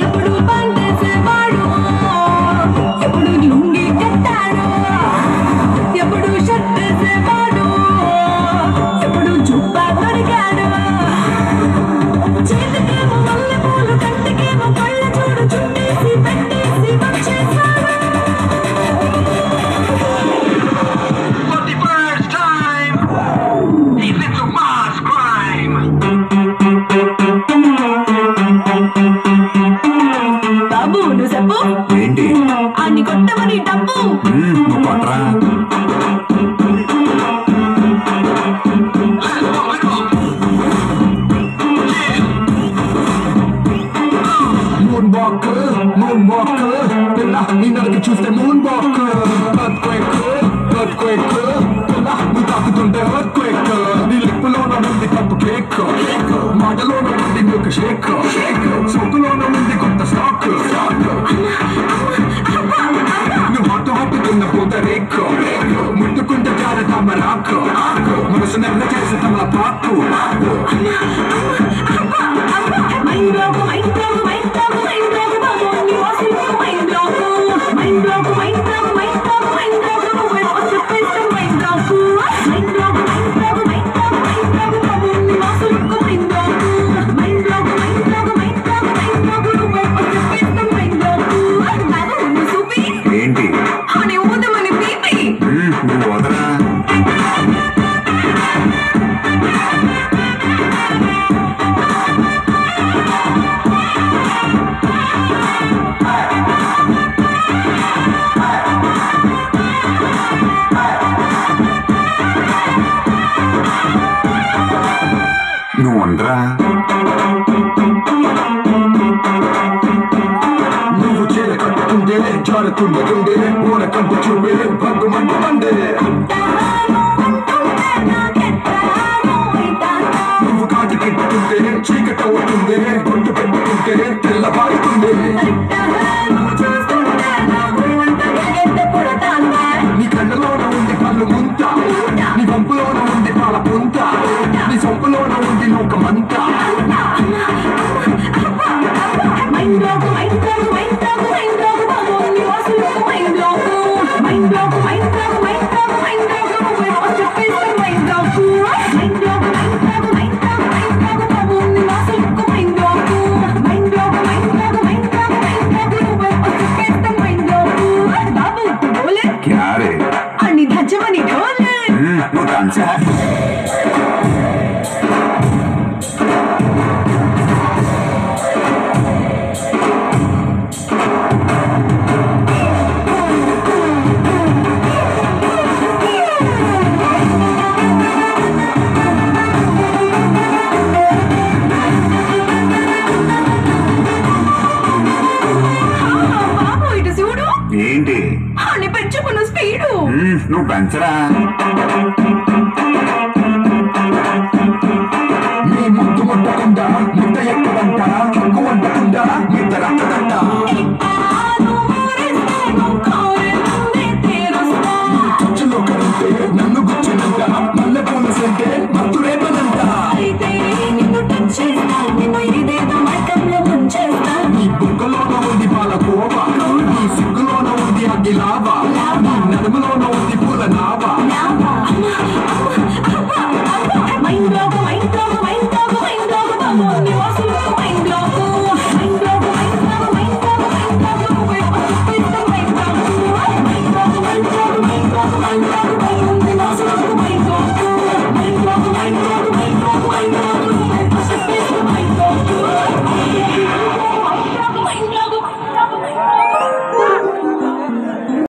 ఎప్పుడు పండేసేవాడు, ఎప్పుడు లుంగి కట్టాడు, ఎప్పుడు షర్ట్ వేసేవాడు, ఎప్పుడు జుబ్బా తొడిగాడు. చేతికేమో మల్లెపూలు, కంటికేమో కళ్ళ చూడు, చుట్టేసి పెట్టేసి వచ్చేసాడు. బాబు నువ్వు చెప్పు ఏంటి అన్ని కొట్టమని డబ్బు నువ్వు కొట్టరా మూన్ వాక్ పిల్ల నీ నరికి చూస్తే మూన్ వాక్ ఎర్త్క్వేక్ పిల్ల నువ్వు తాకుతుంటే ఎర్త్క్వేక్ నీ లిప్పులోన ఉంది కప్పు కేక్ మాటలోన ఉంది మిల్క్ షేక్ సొక్కులోన ఉంది కొత్త స్టాక్ నువ్వు హాట్ తిన్న పూత రేక్ ముట్టుకుంటే చాలు తమరాకు మనసు నెల్ల చేసి తమ పాకు ఏంటి నువ్వు వదరా నువ్వు వండరా నువ్వు చీర కట్టుకుంటే జారుతుండే ఊర కంటి చూపే బంధు మండు మండే నువ్వు కాటి పెట్టుకుంటే చీకటి అవుతుంది గొంతు పెట్టుకుంటే తెల్లబారుతుంది నీ కళ్ళలోన ఉంది పళ్ళు ముంత నీ వంపులోన ఉంది పాల పుంత నీ సొంపులోన ఉంది లోకమంతా నువ్వు డాన్సా ఏంటి పెంచుకున్న స్పీడు నువ్వు పెంచరా